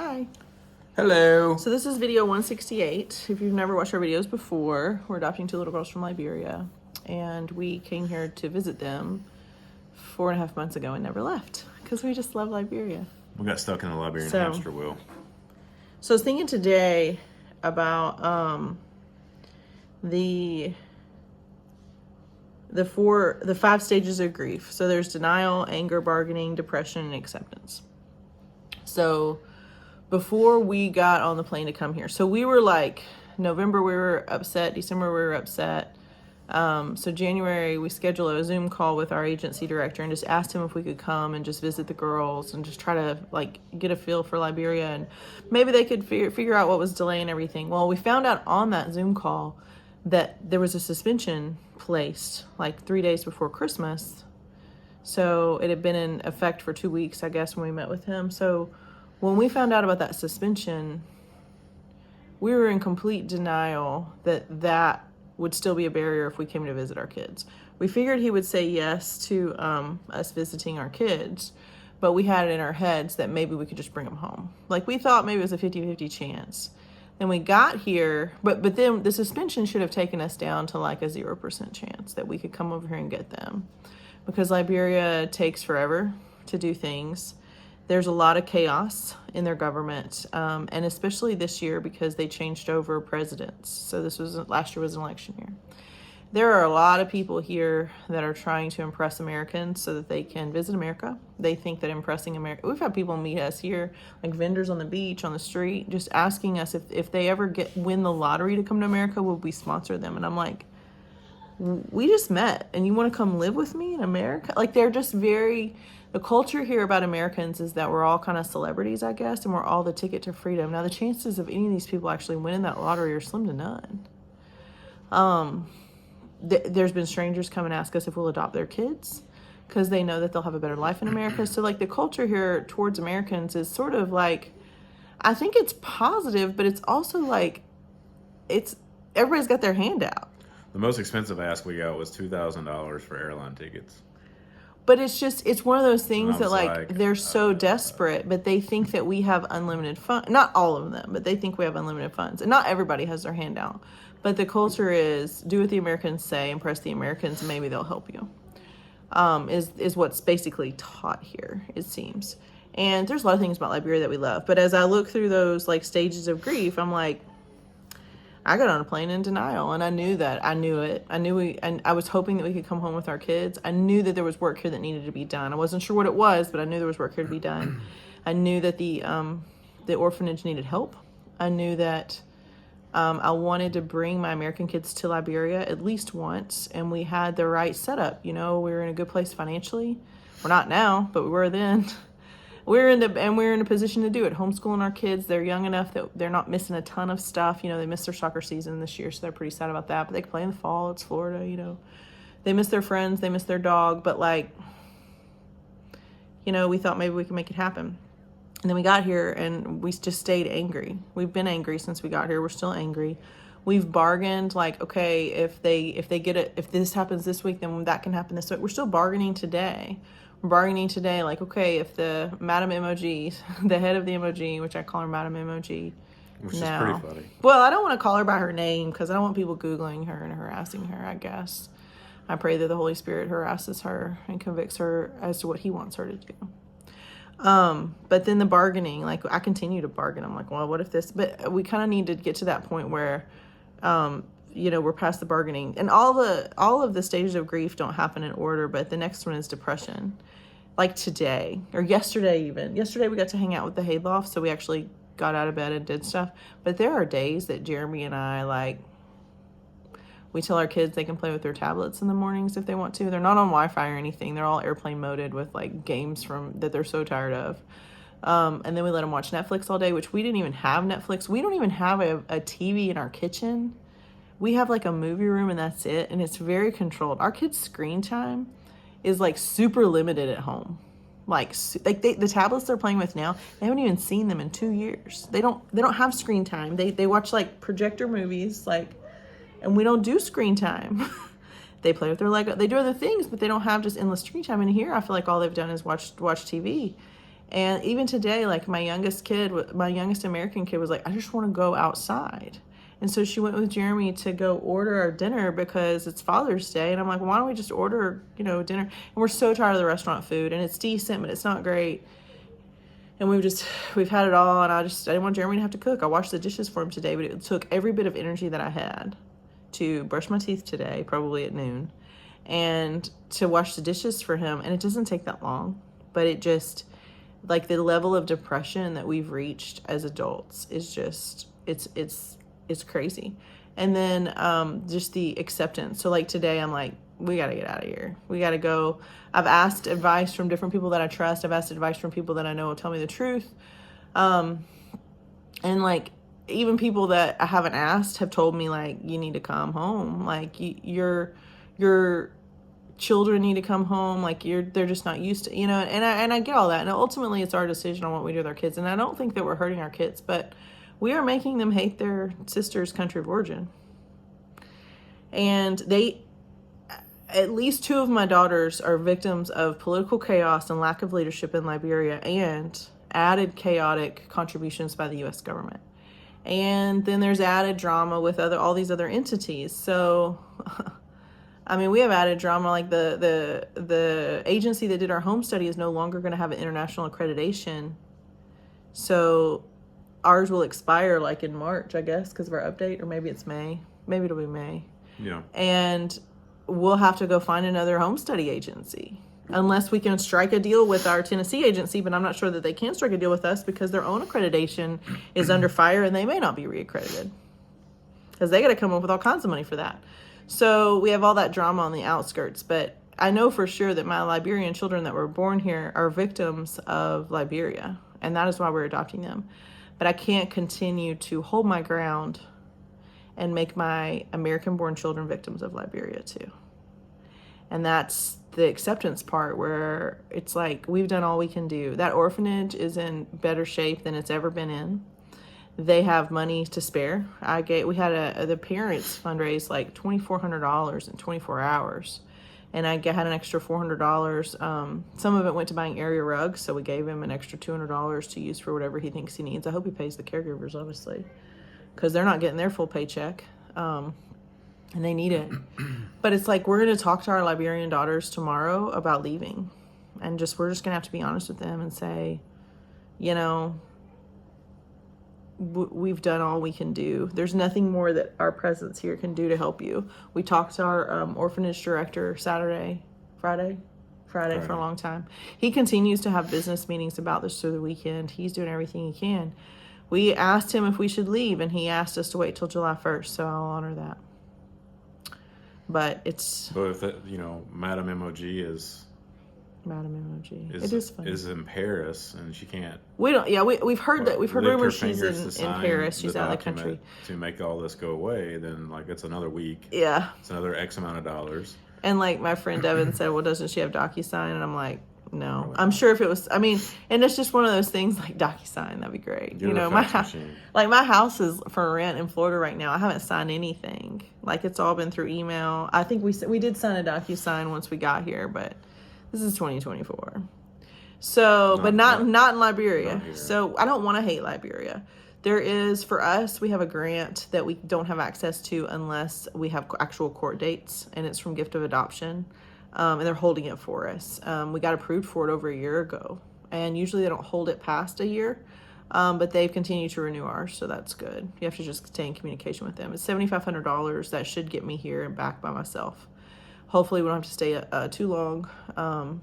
Hi. Hello. So this is video 168. If you've never watched our videos before, we're adopting two little girls from Liberia, and we came here to visit them 4.5 months ago and never left because we just love Liberia. We got stuck in the Liberian hamster wheel. So I was thinking today about the 5 stages of grief. So there's denial, anger, bargaining, depression, and acceptance. So before we got on the plane to come here, so we were like, November we were upset, December we were upset. So January we scheduled a Zoom call with our agency director and just asked him if we could come and just visit the girls and just try to like get a feel for Liberia and maybe they could figure out what was delaying everything. Well, we found out on that Zoom call that there was a suspension placed like 3 days before Christmas. So it had been in effect for 2 weeks, I guess, when we met with him. So when we found out about that suspension, we were in complete denial that would still be a barrier if we came to visit our kids. We figured he would say yes to us visiting our kids, but we had it in our heads that maybe we could just bring them home. Like we thought maybe it was a 50-50 chance. Then we got here, but then the suspension should have taken us down to like a 0% chance that we could come over here and get them. Because Liberia takes forever to do things. There's a lot of chaos in their government, and especially this year because they changed over presidents. So last year was an election year. There are a lot of people here that are trying to impress Americans so that they can visit America. They think that impressing America. We've had people meet us here, like vendors on the beach, on the street, just asking us if they ever win the lottery to come to America, would we sponsor them? And I'm like, we just met and you want to come live with me in America? Like they're just the culture here about Americans is that we're all kind of celebrities, I guess, and we're all the ticket to freedom. Now the chances of any of these people actually winning that lottery are slim to none. There's been strangers come and ask us if we'll adopt their kids because they know that they'll have a better life in America. So like the culture here towards Americans is sort of like, I think it's positive, but it's also like, everybody's got their hand out. The most expensive ask we got was $2,000 for airline tickets. But it's one of those things that like they're so desperate, but they think that we have unlimited funds. Not all of them, but they think we have unlimited funds. And not everybody has their hand out. But the culture is do what the Americans say, impress the Americans, and maybe they'll help you. Is what's basically taught here, it seems. And there's a lot of things about Liberia that we love. But as I look through those like stages of grief, I'm like, I got on a plane in denial, and I knew that. I knew it. And I was hoping that we could come home with our kids. I knew that there was work here that needed to be done. I wasn't sure what it was, but I knew there was work here to be done. I knew that the orphanage needed help. I knew that I wanted to bring my American kids to Liberia at least once, and we had the right setup. You know, we were in a good place financially. We're not now, but we were then. We're in a position to do it. Homeschooling our kids. They're young enough that they're not missing a ton of stuff. You know, they missed their soccer season this year, so they're pretty sad about that. But they can play in the fall. It's Florida, you know. They miss their friends. They miss their dog. But, like, you know, we thought maybe we could make it happen. And then we got here, and we just stayed angry. We've been angry since we got here. We're still angry. We've bargained, like, okay, if this happens this week, then that can happen this week. We're still bargaining today. Like, okay, if the Madam Emoji, the head of the Emoji, which I call her Madam Emoji which is pretty funny. Well, I don't want to call her by her name because I don't want people Googling her and harassing her, I guess. I pray that the Holy Spirit harasses her and convicts her as to what he wants her to do. But then the bargaining, like I continue to bargain. I'm like, well, what if this, but we kind of need to get to that point where, you know, we're past the bargaining, and all of the stages of grief don't happen in order, but the next one is depression. Like today or yesterday, even yesterday we got to hang out with the Hayloft. So we actually got out of bed and did stuff, but there are days that Jeremy and I, like, we tell our kids they can play with their tablets in the mornings if they want to. They're not on Wi-Fi or anything. They're all airplane moded with like games that they're so tired of. And then we let them watch Netflix all day, which we didn't even have Netflix. We don't even have a TV in our kitchen. We have like a movie room and that's it. And it's very controlled. Our kids' screen time is like super limited at home. Like the tablets they're playing with now, they haven't even seen them in 2 years. They don't have screen time. They watch like projector movies, like, and we don't do screen time. They play with their Lego. They do other things, but they don't have just endless screen time. And here, I feel like all they've done is watch TV. And even today, like my youngest American kid was like, I just want to go outside. And so she went with Jeremy to go order our dinner because it's Father's Day. And I'm like, why don't we just order, dinner? And we're so tired of the restaurant food, and it's decent, but it's not great. And we've had it all, and I didn't want Jeremy to have to cook. I washed the dishes for him today, but it took every bit of energy that I had to brush my teeth today, probably at noon, and to wash the dishes for him. And it doesn't take that long, but it just, like, the level of depression that we've reached as adults is just, it's crazy. And then just the acceptance. So like today I'm like, we got to get out of here. We got to go. I've asked advice from different people that I trust. I've asked advice from people that I know will tell me the truth. And like even people that I haven't asked have told me, like, you need to come home. Like your children need to come home. Like they're just not used to, and I get all that. And ultimately it's our decision on what we do with our kids. And I don't think that we're hurting our kids, but we are making them hate their sister's country of origin. And at least 2 of my daughters are victims of political chaos and lack of leadership in Liberia and added chaotic contributions by the U.S. government. And then there's added drama with all these other entities. So, I mean, we have added drama, like the agency that did our home study is no longer going to have an international accreditation. So ours will expire like in March, I guess, because of our update, or maybe it's May. Maybe it'll be May. Yeah. And we'll have to go find another home study agency unless we can strike a deal with our Tennessee agency, but I'm not sure that they can strike a deal with us because their own accreditation is under fire and they may not be reaccredited because they got to come up with all kinds of money for that. So we have all that drama on the outskirts, but I know for sure that my Liberian children that were born here are victims of Liberia, and that is why we're adopting them. But I can't continue to hold my ground and make my American-born children victims of Liberia too. And that's the acceptance part where it's like, we've done all we can do. That orphanage is in better shape than it's ever been in. They have money to spare. We had the parents fundraise like $2,400 in 24 hours. And I had an extra $400. Some of it went to buying area rugs, so we gave him an extra $200 to use for whatever he thinks he needs. I hope he pays the caregivers, honestly, because they're not getting their full paycheck, and they need it. But it's like, we're going to talk to our Liberian daughters tomorrow about leaving, and we're just going to have to be honest with them and say, we've done all we can do. There's nothing more that our presence here can do to help you. We talked to our orphanage director Friday for a long time. He continues to have business meetings about this through the weekend. He's doing everything he can. We asked him if we should leave, and he asked us to wait till July 1st, so I'll honor that. But if Madam MOG is it is in Paris, and she can't. We don't. Yeah, we've heard that. We've heard rumors she's in Paris. She's out of the country. To make all this go away, then like it's another week. Yeah, it's another X amount of dollars. And like my friend Devin said, well, doesn't she have DocuSign? And I'm like, no. I'm sure if it was, and it's just one of those things like DocuSign. That'd be great. My house is for rent in Florida right now. I haven't signed anything. Like, it's all been through email. I think we did sign a DocuSign once we got here, but this is 2024. So, not in Liberia. So I don't want to hate Liberia. There is, for us, we have a grant that we don't have access to unless we have actual court dates, and it's from Gift of Adoption, and they're holding it for us. We got approved for it over a year ago, and usually they don't hold it past a year, but they've continued to renew ours, so that's good. You have to just stay in communication with them. It's $7,500. That should get me here and back by myself. Hopefully we don't have to stay too long.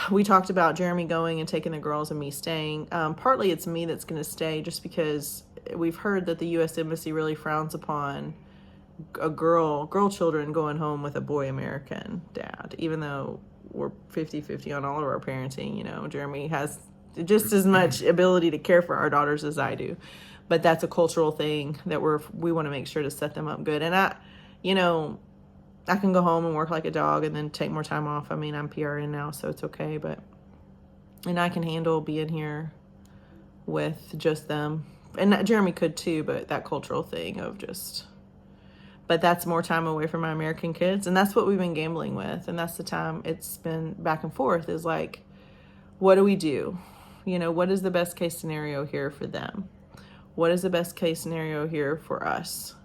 We talked about Jeremy going and taking the girls and me staying. Partly it's me that's going to stay just because we've heard that the U.S. Embassy really frowns upon girl children going home with a boy American dad, even though we're 50-50 on all of our parenting. Jeremy has just as much ability to care for our daughters as I do. But that's a cultural thing that we want to make sure to set them up good. And I can go home and work like a dog and then take more time off. I'm PRN now, so it's okay. And I can handle being here with just them. And Jeremy could too, but that cultural thing of but that's more time away from my American kids. And that's what we've been gambling with. And that's the time it's been back and forth, is like, what do we do? What is the best case scenario here for them? What is the best case scenario here for us?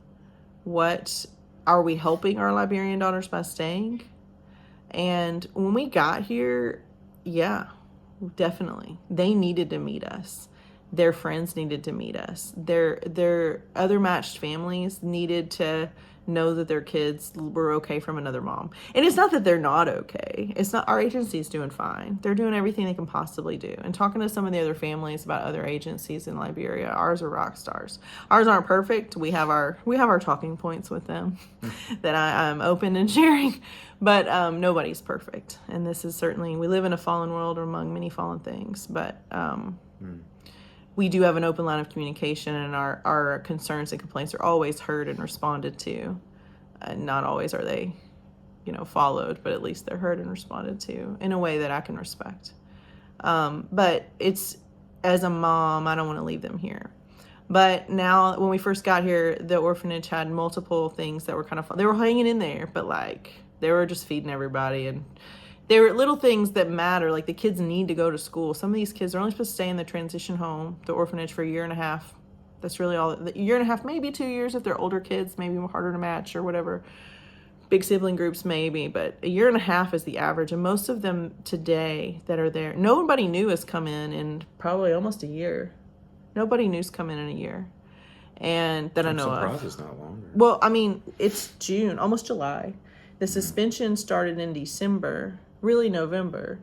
What are we helping our Liberian daughters by staying? And when we got here, yeah, definitely. They needed to meet us. Their friends needed to meet us. Their other matched families needed to know that their kids were okay from another mom. And it's not that they're not okay. It's not, our agency's doing fine. They're doing everything they can possibly do. And talking to some of the other families about other agencies in Liberia, ours are rock stars. Ours aren't perfect. We have our talking points with them that I'm open and sharing. But nobody's perfect. And this is certainly, we live in a fallen world among many fallen things. But we do have an open line of communication, and our concerns and complaints are always heard and responded to. Not always are they, followed, but at least they're heard and responded to in a way that I can respect. But it's, as a mom, I don't want to leave them here. But now, when we first got here, the orphanage had multiple things that were kind of fun. They were hanging in there, but they were just feeding everybody, and there were little things that matter, like the kids need to go to school. Some of these kids are only supposed to stay in the transition home, the orphanage, for a year and a half. That's really all. A year and a half, maybe 2 years if they're older kids, maybe harder to match or whatever. Big sibling groups maybe, but a year and a half is the average. And most of them today that are there, nobody new has come in probably almost a year. Nobody new's come in a year. And that I know of. I'm surprised it's not longer. Well, I mean, it's June, almost July. The suspension started in December, really November,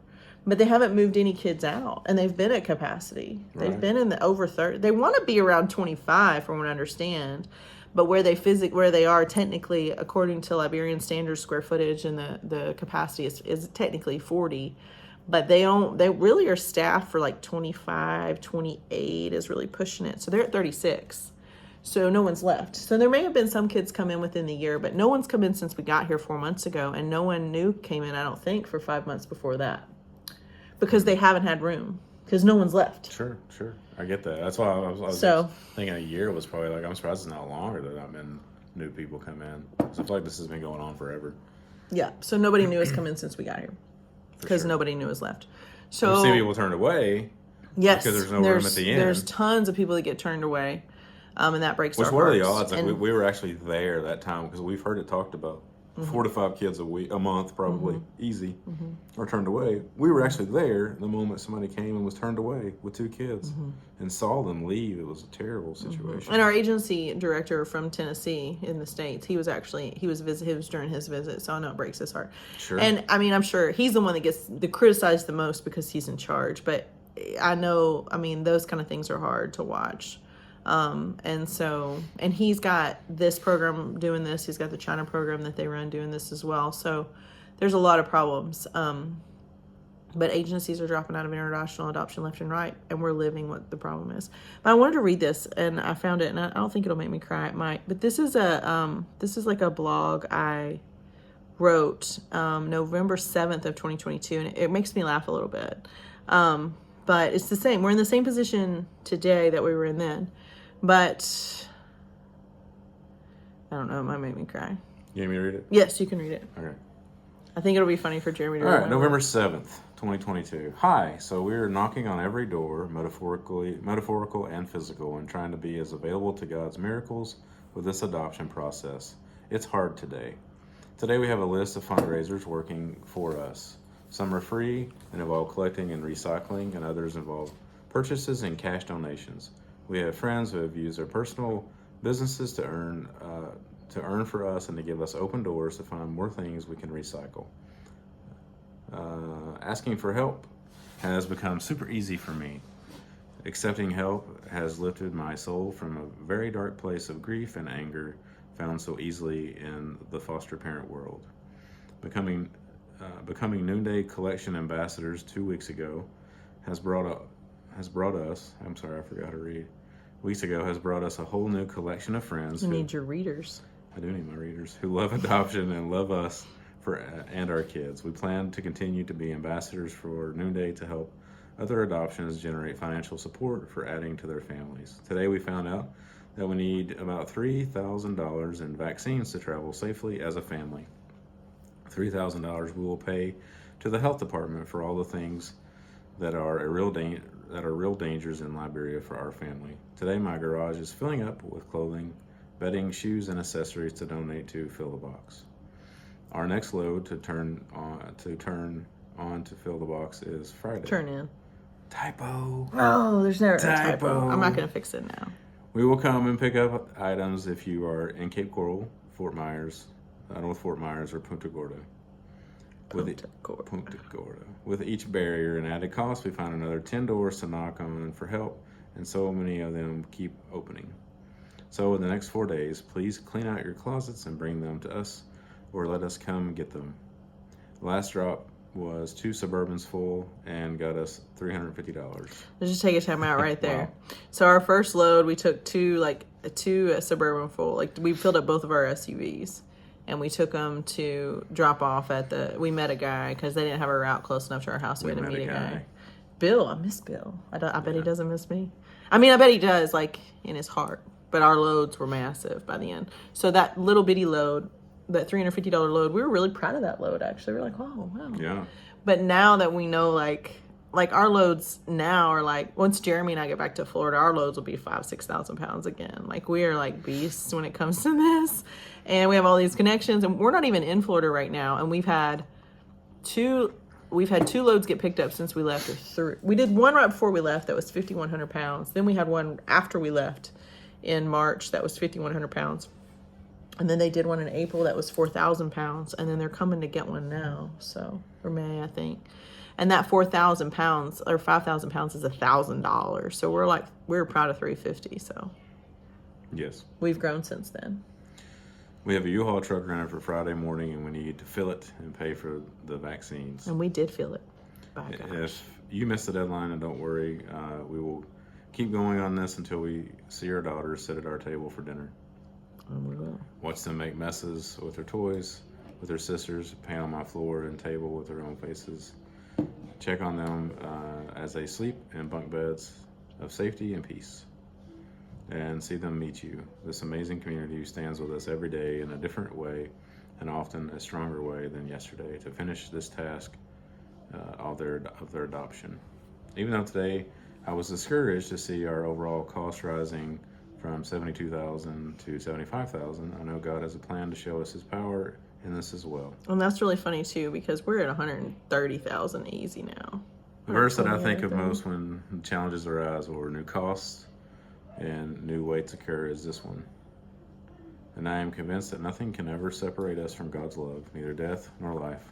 but they haven't moved any kids out, and they've been at capacity. Right. They've been in the over 30. They want to be around 25, from what I understand, but where they are technically, according to Liberian standards, square footage and the capacity is technically 40, but they really are staffed for 25, 28 is really pushing it. So they're at 36. So no one's left. So there may have been some kids come in within the year, but no one's come in since we got here 4 months ago, and no one new came in, I don't think, for 5 months before that, because they haven't had room, because no one's left. Sure. I get that. That's why I was thinking a year was probably I'm surprised it's not longer that I've been new people come in. So I feel like this has been going on forever. Yeah. So nobody new has come in since we got here, because nobody new has left. So we see people turned away. Yes. Because there's no room at the end. There's tons of people that get turned away. And that breaks our hearts. What are the odds? We were actually there that time, because we've heard it talked about. 4 to 5 kids a month, probably easy, are turned away. We were actually there the moment somebody came and was turned away with 2 kids and saw them leave. It was a terrible situation. And our agency director from Tennessee in the States, he was during his visit, so I know it breaks his heart. Sure. And I mean, I'm sure he's the one that gets criticized the most because he's in charge. But I know, those kind of things are hard to watch. And he's got this program doing this. He's got the China program that they run doing this as well. So there's a lot of problems. But agencies are dropping out of international adoption left and right, and we're living what the problem is. But I wanted to read this, and I found it, and I don't think it'll make me cry. It might. But this is like a blog I wrote November 7th of 2022, and it makes me laugh a little bit. But it's the same. We're in the same position today that we were in then. But I don't know, it might make me cry. You want me to read it? Yes, you can read it. Okay. I think it'll be funny for Jeremy to read it. All right, November 7th, 2022. Hi, so we're knocking on every door, metaphorical and physical, and trying to be as available to God's miracles with this adoption process. It's hard today. Today we have a list of fundraisers working for us. Some are free and involve collecting and recycling, and others involve purchases and cash donations. We have friends who have used their personal businesses to earn for us and to give us open doors to find more things we can recycle. Asking for help has become super easy for me. Accepting help has lifted my soul from a very dark place of grief and anger found so easily in the foster parent world. Becoming Noonday Collection ambassadors 2 weeks ago has brought us a whole new collection of friends. You need your readers. I do need my readers who love adoption and love us and our kids. We plan to continue to be ambassadors for Noonday to help other adoptions generate financial support for adding to their families. Today we found out that we need about $3,000 in vaccines to travel safely as a family. $3,000 we will pay to the health department for all the things that are real dangers in Liberia for our family. Today, my garage is filling up with clothing, bedding, shoes, and accessories to donate to Fill the Box. Our next load to turn on to Fill the Box is Friday. Turn in. Typo. Oh, there's never a Typo. typo. I'm not going to fix it now. We will come and pick up items if you are in Cape Coral, Fort Myers, North Fort Myers, or Punta Gorda. Punta Gorda. With each barrier and added cost, we find another 10 doors to knock on for help, and so many of them keep opening. So in the next 4 days, please clean out your closets and bring them to us, or let us come get them. The last drop was 2 Suburbans full and got us $350. Let's just take a time out right there. Wow. So our first load, we took two Suburban full. Like we filled up both of our SUVs, and we took them to drop off we met a guy because they didn't have a route close enough to our house. So we had to meet a guy. Bill, I miss Bill. I bet he doesn't miss me. I mean, I bet he does, like in his heart. But our loads were massive by the end. So that little bitty load, that $350 load, we were really proud of that load, actually. We were like, oh, wow. Yeah. But now that we know, like our loads now are like, once Jeremy and I get back to Florida, our loads will be 5,000-6,000 pounds again. Like, we are like beasts when it comes to this. And we have all these connections. And we're not even in Florida right now. And we've had two loads get picked up since we left. We did one right before we left that was 5,100 pounds. Then we had one after we left in March that was 5,100 pounds. And then they did one in April that was 4,000 pounds. And then they're coming to get one now. So, or May, I think. And that 4,000 pounds or 5,000 pounds is $1,000. So we're proud of 350. So yes, we've grown since then. We have a U-Haul truck running for Friday morning, and we need to fill it and pay for the vaccines. And we did fill it. If you missed the deadline, and don't worry, we will keep going on this until we see our daughters sit at our table for dinner. And we will. Watch them make messes with their toys, with their sisters, paint on my floor and table with their own faces. Check on them as they sleep in bunk beds of safety and peace. And see them meet you. This amazing community who stands with us every day in a different way and often a stronger way than yesterday to finish this task of their adoption. Even though today I was discouraged to see our overall cost rising from $72,000 to $75,000, I know God has a plan to show us His power in this as well. And that's really funny too, because we're at $130,000 easy now. The verse that I think of most when challenges arise or new costs and new weights occur is this one. And I am convinced that nothing can ever separate us from God's love, neither death nor life,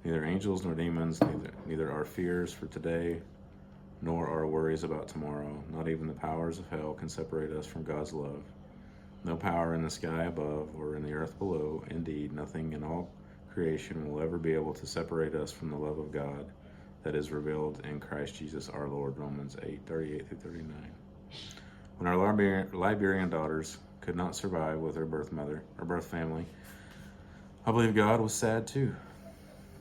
neither angels nor demons, neither our fears for today nor our worries about tomorrow. Not even the powers of hell can separate us from God's love. No power in the sky above or in the earth below. Indeed, nothing in all creation will ever be able to separate us from the love of God that is revealed in Christ Jesus our Lord. Romans 8:38-39. When our Liberian daughters could not survive with their birth mother or birth family, I believe God was sad too.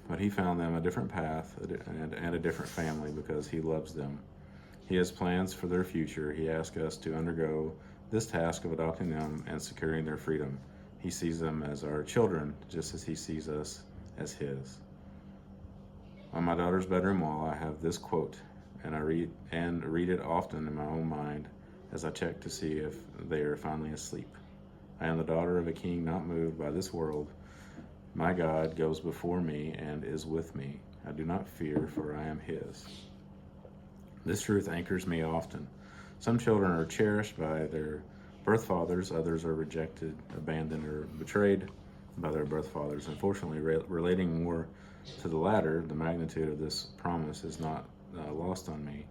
But He found them a different path and a different family because He loves them. He has plans for their future. He asks us to undergo this task of adopting them and securing their freedom. He sees them as our children, just as He sees us as His. On my daughter's bedroom wall, I have this quote, and I read it often in my own mind as I check to see if they are finally asleep. I am the daughter of a king not moved by this world. My God goes before me and is with me. I do not fear, for I am His. This truth anchors me often. Some children are cherished by their birth fathers. Others are rejected, abandoned, or betrayed by their birth fathers. Unfortunately, relating more to the latter, the magnitude of this promise is not lost on me.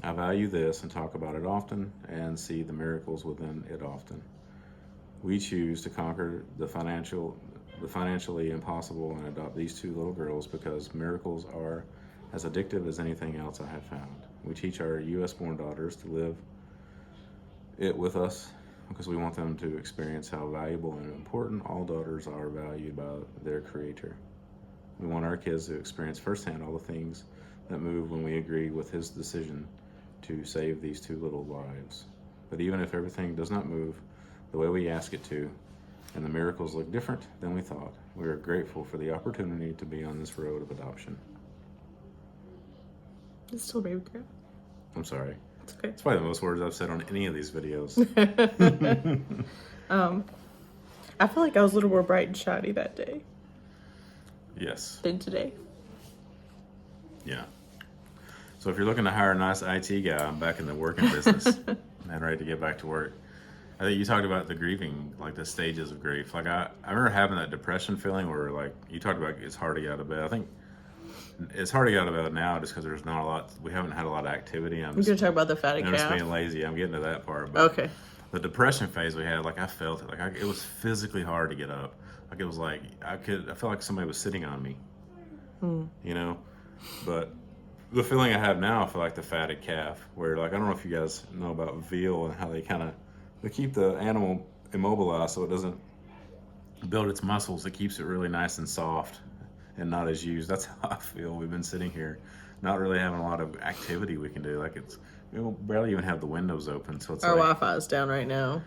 I value this and talk about it often and see the miracles within it often. We choose to conquer the financially impossible and adopt these two little girls because miracles are as addictive as anything else I have found. We teach our U.S.-born daughters to live it with us because we want them to experience how valuable and important all daughters are valued by their Creator. We want our kids to experience firsthand all the things that move when we agree with His decision to save these two little lives. But even if everything does not move the way we ask it to, and the miracles look different than we thought, we are grateful for the opportunity to be on this road of adoption. It's still baby crap. I'm sorry. It's okay. It's probably the most words I've said on any of these videos. I feel like I was a little more bright and shiny that day Yes. than today. Yeah. So if you're looking to hire a nice IT guy, I'm back in the working business and ready to get back to work. I think you talked about the grieving, like the stages of grief. Like I remember having that depression feeling where like you talked about it's hard to get out of bed. I think it's hard to get out of bed now just because there's not a lot. We haven't had a lot of activity. We're going to talk about the fatty I'm just calf. being lazy. I'm getting to that part. But Okay. the depression phase we had, like I felt it. Like it was physically hard to get up. Like it was like I felt like somebody was sitting on me. You know, but the feeling I have now, I feel like the fatted calf, where like I don't know if you guys know about veal and how they keep the animal immobilized so it doesn't build its muscles. It keeps it really nice and soft and not as used. That's how I feel. We've been sitting here, not really having a lot of activity we can do. Like we barely even have the windows open. So it's Our like, Wi-Fi is down right now.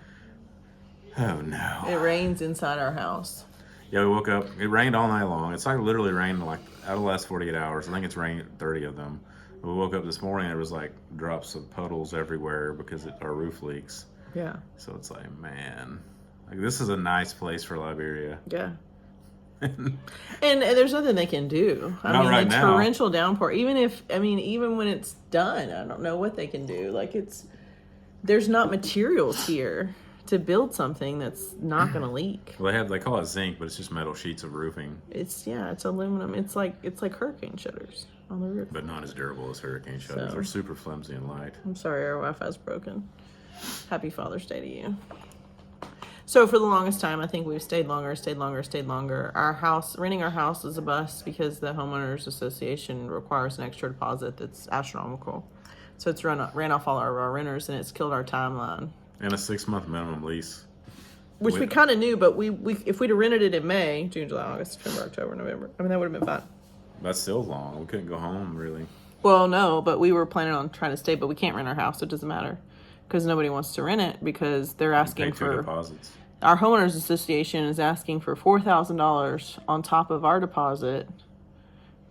oh no. It rains inside our house. Yeah, we woke up. It rained all night long. It's like literally rained like out of the last 48 hours. I think it's rained 30 of them. We woke up this morning. There was like drops of puddles everywhere because our roof leaks. Yeah. So it's like, man, like this is a nice place for Liberia. Yeah. And there's nothing they can do. I Not mean, right the now. torrential downpour, even when it's done, I don't know what they can do. Like there's not materials here to build something that's not going to leak. Well, they call it zinc, but it's just metal sheets of roofing. It's aluminum. It's like hurricane shutters on the roof. But not as durable as hurricane shutters. So. They're super flimsy and light. I'm sorry, our Wi-Fi's broken. Happy Father's Day to you. So for the longest time, I think we've stayed longer. Renting our house is a bust because the homeowners association requires an extra deposit that's astronomical. So it's ran off all our renters, and it's killed our timeline. And a 6-month minimum lease. Which we kind of knew, but we if we'd have rented it in May, June, July, August, September, October, November, that would have been fine. That's still long. We couldn't go home, really. Well, no, but we were planning on trying to stay, but we can't rent our house, so it doesn't matter. Because nobody wants to rent it because they're asking Pay 2 deposits. Our homeowners association is asking for $4,000 on top of our deposit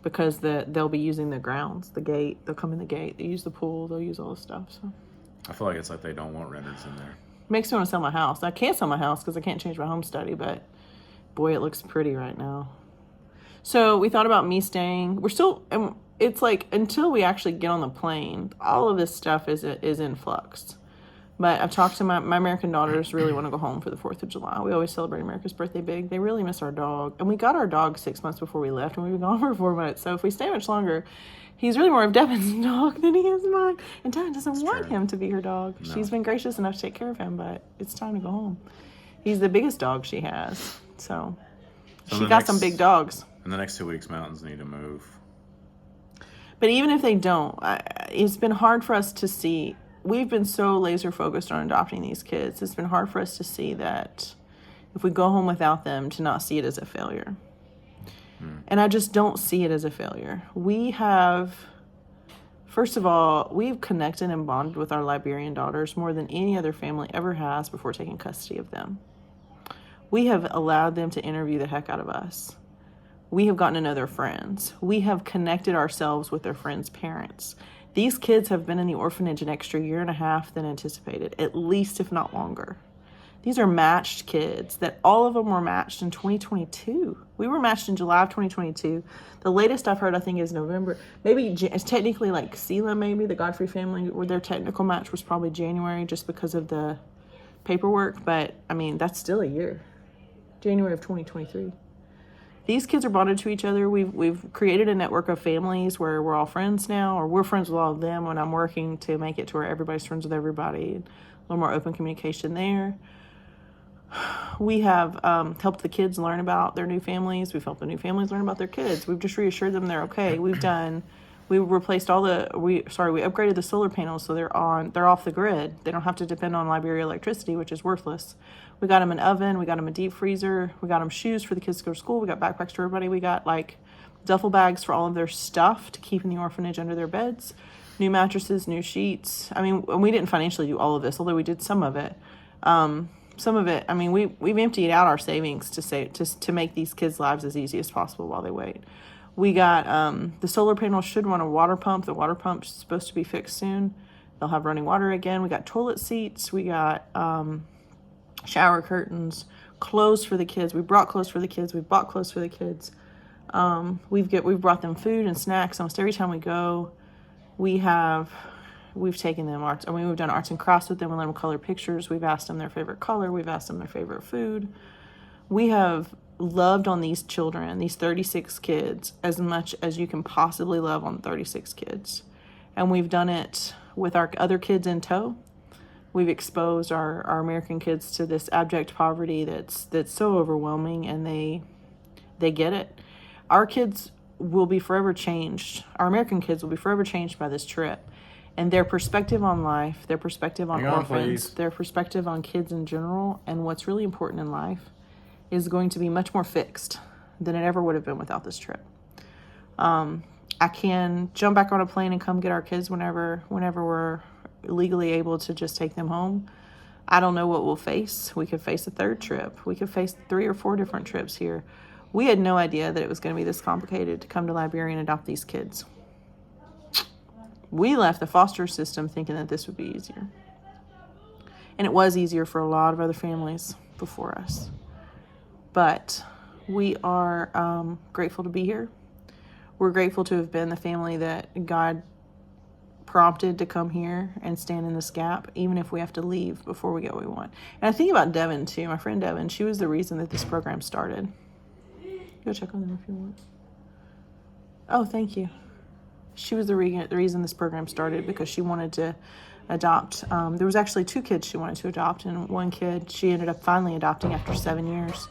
because they'll be using the grounds, the gate. They'll come in the gate. They use the pool. They'll use all this stuff. So I feel like it's like they don't want renters in there. makes me want to sell my house. I can't sell my house because I can't change my home study, but boy, it looks pretty right now. So we thought about me staying. We're still. It's like until we actually get on the plane, all of this stuff is in flux. But I've talked to my American daughters really want to go home for the 4th of July. We always celebrate America's birthday big. They really miss our dog. And we got our dog 6 months before we left, and we've been gone for 4 months. So if we stay much longer, he's really more of Devin's dog than he is mine. And Devin doesn't want him to be her dog. No. She's been gracious enough to take care of him, but it's time to go home. He's the biggest dog she has. So she got some big dogs. In the next 2 weeks, mountains need to move. But even if they don't, it's been hard for us to see. We've been so laser focused on adopting these kids. It's been hard for us to see that if we go home without them, to not see it as a failure. And I just don't see it as a failure. We have, first of all, we've connected and bonded with our Liberian daughters more than any other family ever has before taking custody of them. We have allowed them to interview the heck out of us. We have gotten to know their friends. We have connected ourselves with their friends' parents. These kids have been in the orphanage an extra 1.5 years than anticipated, at least if not longer. These are matched kids that all of them were matched in 2022. We were matched in July of 2022. The latest I've heard, I think, is November. Maybe it's technically like Sela, maybe the Godfrey family, where their technical match was probably January just because of the paperwork. But I mean, that's still a year. January of 2023. These kids are bonded to each other. We've created a network of families where we're all friends now, or we're friends with all of them, and I'm working to make it to where everybody's friends with everybody. A little more open communication there. We have helped the kids learn about their new families. We've helped the new families learn about their kids. We've just reassured them they're okay. We replaced we upgraded the solar panels so they're off the grid. They don't have to depend on Liberia electricity, which is worthless. We got them an oven. We got them a deep freezer. We got them shoes for the kids to go to school. We got backpacks for everybody. We got like duffel bags for all of their stuff to keep in the orphanage under their beds. New mattresses, new sheets. I mean, we didn't financially do all of this, although we did some of it. Some of it, I mean, we've emptied out our savings to make these kids' lives as easy as possible while they wait. We got the solar panel should run a water pump. The water pump's supposed to be fixed soon. They'll have running water again. We got toilet seats. We got shower curtains, clothes for the kids. We brought clothes for the kids. We bought clothes for the kids. We've brought them food and snacks almost every time we go. We've taken them arts. I mean, we've done arts and crafts with them. We let them color pictures. We've asked them their favorite color. We've asked them their favorite food. We have loved on these children, these 36 kids, as much as you can possibly love on 36 kids. And we've done it with our other kids in tow. We've exposed our American kids to this abject poverty that's so overwhelming, and they get it. Our kids will be forever changed. Our American kids will be forever changed by this trip. And their perspective on life, their perspective on orphans, their perspective on kids in general, and what's really important in life is going to be much more fixed than it ever would have been without this trip. I can jump back on a plane and come get our kids whenever we're legally able to just take them home. I don't know what we'll face. We could face a third trip. We could face 3 or 4 different trips here. We had no idea that it was going to be this complicated to come to Liberia and adopt these kids. We left the foster system thinking that this would be easier. And it was easier for a lot of other families before us. But we are grateful to be here. We're grateful to have been the family that God prompted to come here and stand in this gap, even if we have to leave before we get what we want. And I think about Devin, too. My friend Devin, she was the reason that this program started. Go check on them if you want. Oh, thank you. She was the reason this program started, because she wanted to adopt. There was actually 2 kids she wanted to adopt, and one kid she ended up finally adopting after 7 years.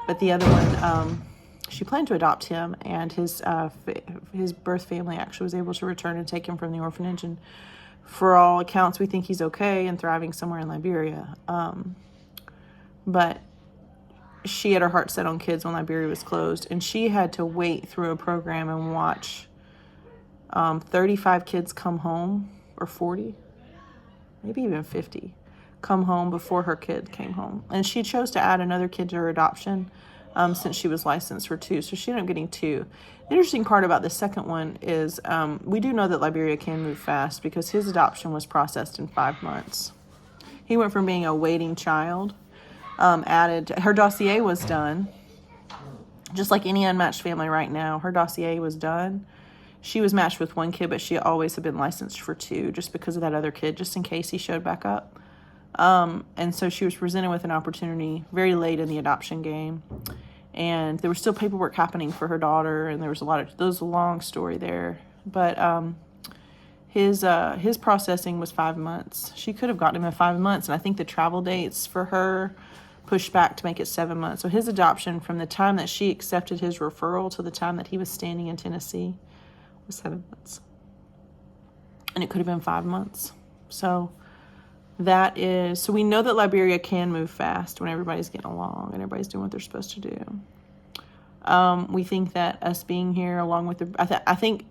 But the other one, she planned to adopt him, and his birth family actually was able to return and take him from the orphanage. And for all accounts, we think he's okay and thriving somewhere in Liberia. But she had her heart set on kids when Liberia was closed, and she had to wait through a program and watch 35 kids come home, or 40, maybe even 50. Come home before her kid came home. And she chose to add another kid to her adoption since she was licensed for 2. So she ended up getting 2. The interesting part about the second one is we do know that Liberia can move fast, because his adoption was processed in 5 months. He went from being a waiting child, her dossier was done. Just like any unmatched family right now, her dossier was done. She was matched with 1 kid, but she always had been licensed for 2 just because of that other kid, just in case he showed back up. And so she was presented with an opportunity very late in the adoption game, and there was still paperwork happening for her daughter, and there was a long story there. But his processing was 5 months. She could have gotten him in 5 months, and I think the travel dates for her pushed back to make it 7 months. So his adoption, from the time that she accepted his referral to the time that he was standing in Tennessee, was 7 months, and it could have been 5 months. So we know that Liberia can move fast when everybody's getting along and everybody's doing what they're supposed to do. We think that us being here, along with I think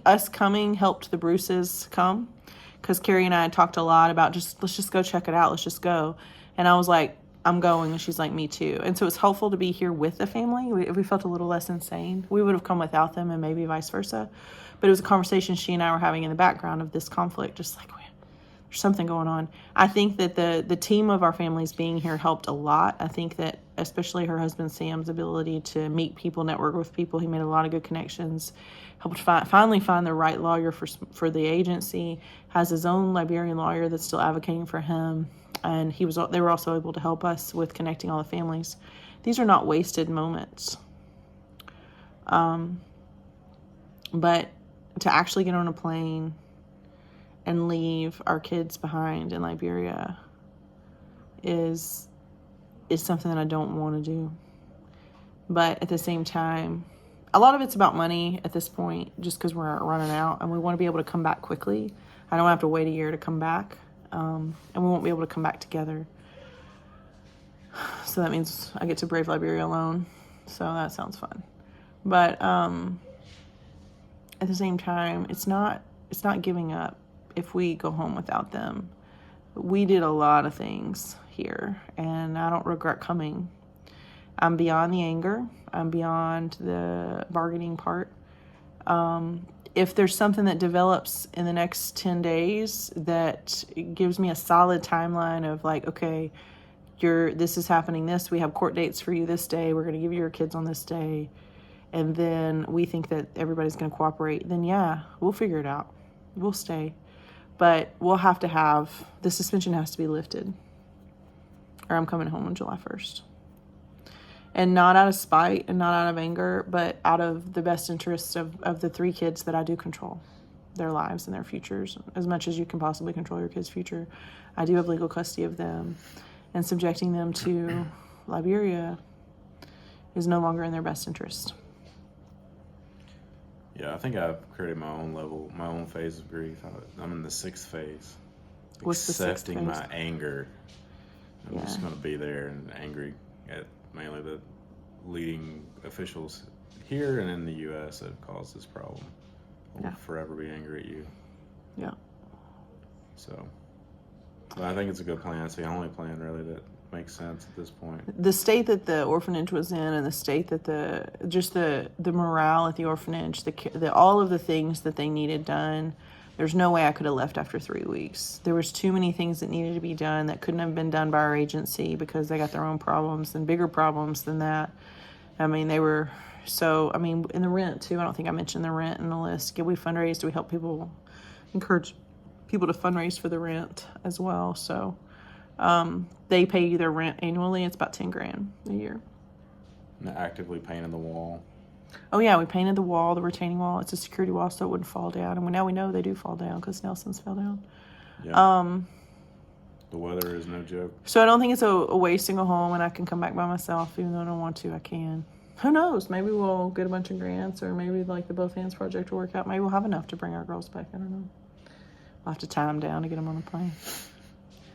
us coming helped the Bruces come, because Carrie and I talked a lot about let's just go check it out. Let's just go. And I was like, I'm going. And she's like, me too. And so it's helpful to be here with the family. If we felt a little less insane, we would have come without them, and maybe vice versa. But it was a conversation she and I were having in the background of this conflict, just like, there's something going on. I think that the team of our families being here helped a lot. I think that especially her husband Sam's ability to meet people, network with people, he made a lot of good connections, helped finally find the right lawyer for the agency, has his own Liberian lawyer that's still advocating for him, and they were also able to help us with connecting all the families. These are not wasted moments. But to actually get on a plane and leave our kids behind in Liberia is something that I don't want to do. But at the same time, a lot of it's about money at this point, just because we're running out and we want to be able to come back quickly. I don't have to wait a year to come back, and we won't be able to come back together. So that means I get to brave Liberia alone. So that sounds fun. But at the same time, it's not giving up if we go home without them. We did a lot of things here, and I don't regret coming. I'm beyond the anger. I'm beyond the bargaining part. If there's something that develops in the next 10 days that gives me a solid timeline of like, okay, this is happening we have court dates for you this day, we're going to give you your kids on this day, and then we think that everybody's going to cooperate, then yeah, we'll figure it out. We'll stay. But we'll have to the suspension has to be lifted, or I'm coming home on July 1st. And not out of spite and not out of anger, but out of the best interests of the 3 kids that I do control, their lives and their futures, as much as you can possibly control your kids' future. I do have legal custody of them, and subjecting them to Liberia is no longer in their best interest. Yeah, I think I've created my own phase of grief. I'm in the 6th phase. What's the 6th accepting phase? my anger. I'm Yeah. just going to be there and angry at mainly the leading officials here and in the U.S. that caused this problem. I will forever be angry at you. Yeah. So, but I think it's a good plan. It's the only plan really that makes sense at this point. The state that the orphanage was in, and the state that the morale at the orphanage, all of the things that they needed done, there's no way I could have left after 3 weeks. There was too many things that needed to be done that couldn't have been done by our agency because they got their own problems and bigger problems than that. I mean, in the rent too. I don't think I mentioned the rent in the list. We fundraised. We help people, encourage people to fundraise for the rent as well. So they pay their rent annually. It's about $10,000 a year. And they're actively painting the wall. Oh yeah, we painted the wall, the retaining wall. It's a security wall, so it wouldn't fall down. And now we know they do fall down because Nelson's fell down. Yeah. The weather is no joke. So I don't think it's a waste to go home and I can come back by myself. Even though I don't want to, I can. Who knows? Maybe we'll get a bunch of grants, or maybe like the Both Hands Project will work out. Maybe we'll have enough to bring our girls back. I don't know. We'll have to tie them down to get them on a plane.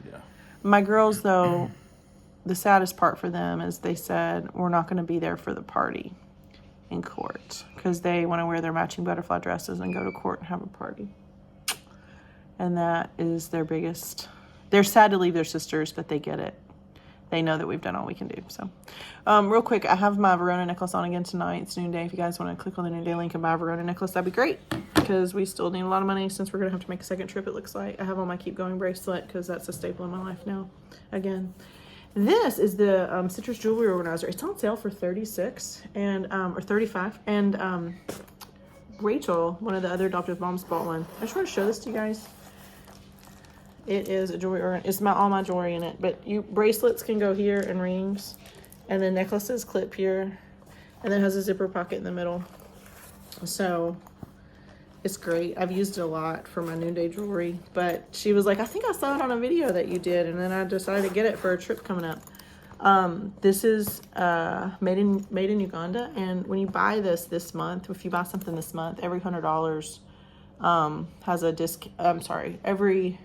Yeah. My girls, though, the saddest part for them is they said, we're not going to be there for the party in court because they want to wear their matching butterfly dresses and go to court and have a party. And that is their biggest. They're sad to leave their sisters, but they get it. They know that we've done all we can do. So, real quick, I have my Verona necklace on again tonight. It's noonday. If you guys want to click on the noonday link and buy a Verona necklace, that'd be great because we still need a lot of money since we're going to have to make a second trip, it looks like. I have on my Keep Going bracelet because that's a staple in my life now. Again, this is the Citrus Jewelry Organizer. It's on sale for $36 and or $35. And Rachel, one of the other adoptive moms, bought one. I just want to show this to you guys. It is a jewelry organ. It's all my jewelry in it. But bracelets can go here and rings, and then necklaces clip here, and then it has a zipper pocket in the middle. So it's great. I've used it a lot for my noonday jewelry. But she was like, I think I saw it on a video that you did, and then I decided to get it for a trip coming up. This is made in Uganda, and when you buy this month, if you buy something this month, every $100 has a disc. Every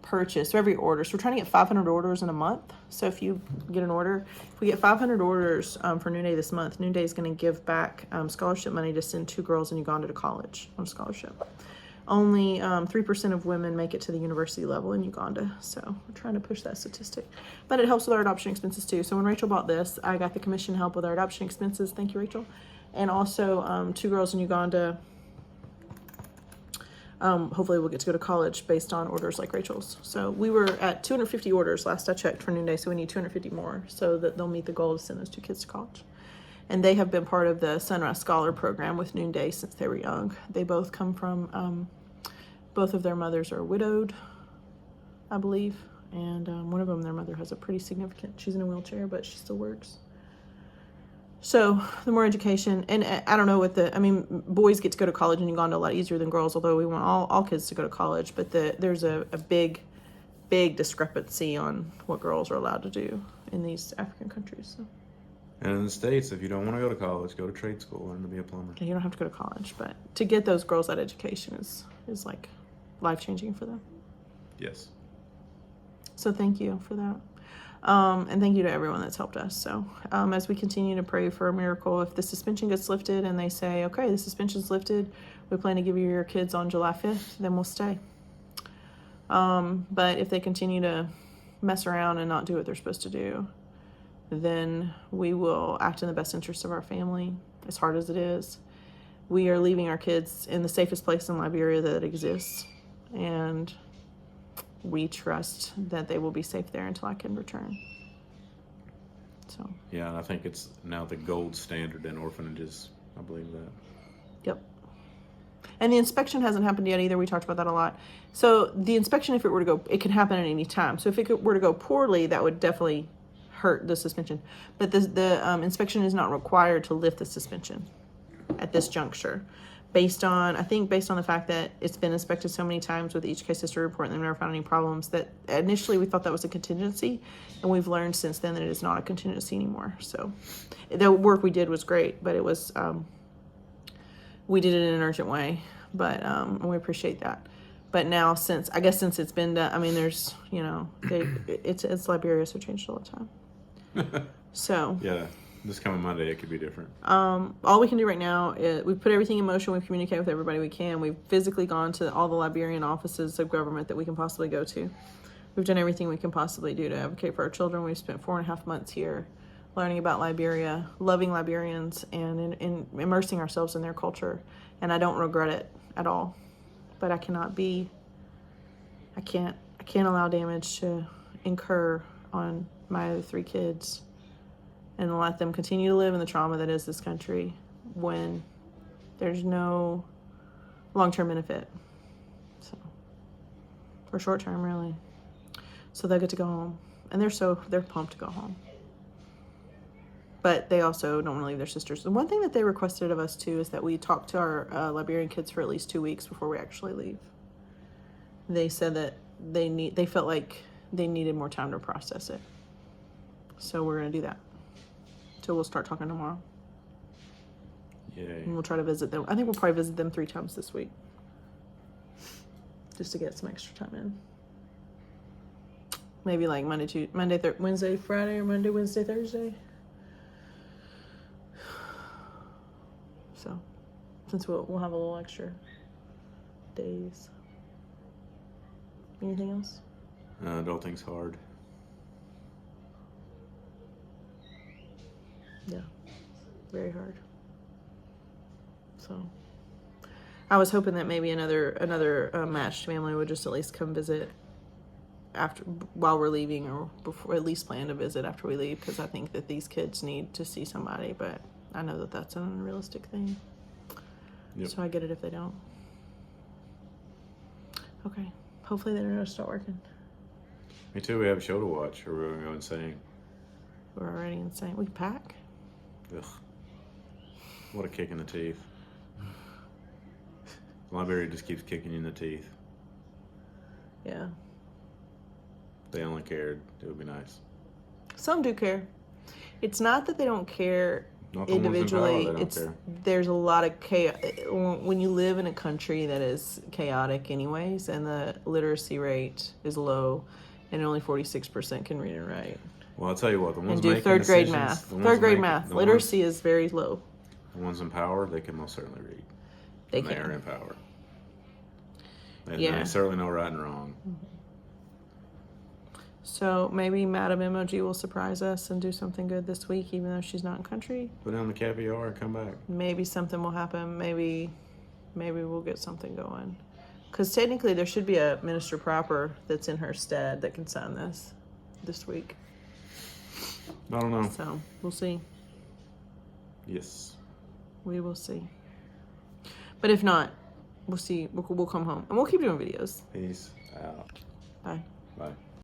purchase, so every order. So we're trying to get 500 orders in a month. So if you get an order, if we get 500 orders for Noonday this month, Noonday is going to give back scholarship money to send 2 girls in Uganda to college on scholarship. Only 3% of women make it to the university level in Uganda. So we're trying to push that statistic. But it helps with our adoption expenses too. So when Rachel bought this, I got the commission help with our adoption expenses. Thank you, Rachel. And also 2 girls in Uganda. Hopefully we'll get to go to college based on orders like Rachel's. So we were at 250 orders last I checked for Noonday, so we need 250 more so that they'll meet the goal to send those 2 kids to college. And they have been part of the Sunrise Scholar program with Noonday since they were young. They both come from, both of their mothers are widowed, I believe. And one of them, their mother has a pretty significant, she's in a wheelchair, but she still works. So the more education, and I don't know boys get to go to college in Uganda a lot easier than girls, although we want all kids to go to college, but there's a big discrepancy on what girls are allowed to do in these African countries. So. And in the States, if you don't want to go to college, go to trade school, learn to be a plumber. You don't have to go to college, but to get those girls that education is like life-changing for them. Yes. So thank you for that. And thank you to everyone that's helped us. So as we continue to pray for a miracle, if the suspension gets lifted and they say, okay, the suspension's lifted, we plan to give you your kids on July 5th, then we'll stay. But if they continue to mess around and not do what they're supposed to do, then we will act in the best interest of our family, as hard as it is. We are leaving our kids in the safest place in Liberia that exists, and we trust that they will be safe there until I can return. So. Yeah, and I think it's now the gold standard in orphanages. I believe that. Yep. And the inspection hasn't happened yet either. We talked about that a lot. So the inspection, if it were to go, it can happen at any time. So if it were to go poorly, that would definitely hurt the suspension. But the inspection is not required to lift the suspension at this juncture. Based on the fact that it's been inspected so many times with each case history report and they've never found any problems, that initially we thought that was a contingency, and we've learned since then that it is not a contingency anymore. So the work we did was great, but it was, we did it in an urgent way, but and we appreciate that. But now since it's been done, I mean, there's, it's Liberia, so changed all the time. So. Yeah. This coming Monday, it could be different. All we can do right now is we've put everything in motion. We've communicated with everybody we can. We've physically gone to all the Liberian offices of government that we can possibly go to. We've done everything we can possibly do to advocate for our children. We've spent 4.5 months here learning about Liberia, loving Liberians, and in immersing ourselves in their culture. And I don't regret it at all. But I can't allow damage to incur on my other 3 kids and let them continue to live in the trauma that is this country when there's no long-term benefit. So, or short-term, really. So they'll get to go home. And they're pumped to go home. But they also don't want to leave their sisters. The one thing that they requested of us, too, is that we talk to our Liberian kids for at least 2 weeks before we actually leave. They said that they felt like they needed more time to process it. So we're going to do that. So we'll start talking tomorrow. Yay. And we'll try to visit them. I think we'll probably visit them 3 times this week. Just to get some extra time in. Maybe like Wednesday, Friday, or Monday, Wednesday, Thursday. So, since we'll have a little extra days. Anything else? Adulting's hard. Yeah, very hard. So, I was hoping that maybe another matched family would just at least come visit while we're leaving, or before, at least plan to visit after we leave, because I think that these kids need to see somebody. But I know that that's an unrealistic thing. Yep. So I get it if they don't. Okay, hopefully they don't know to start working. Me too. We have a show to watch, or we're gonna go insane. We're already insane. We can pack. Ugh. What a kick in the teeth. Liberia just keeps kicking you in the teeth. Yeah. If they only cared, it would be nice. Some do care. It's not that they don't care individually. There's a lot of chaos. When you live in a country that is chaotic anyways, and the literacy rate is low, and only 46% can read and write. Well, I'll tell you what, the ones and do making third grade decisions, math. Third grade math. Literacy is very low. The ones in power, they can most certainly read. They are in power. Yeah. They certainly know right and wrong. So maybe Madam MOG will surprise us and do something good this week, even though she's not in country. Put down the caviar and come back. Maybe something will happen. Maybe we'll get something going. Because technically there should be a minister proper that's in her stead that can sign this week. I don't know. So we'll see. Yes. We will see. But if not, we'll see. We'll come home and we'll keep doing videos. Peace out. Bye. Bye.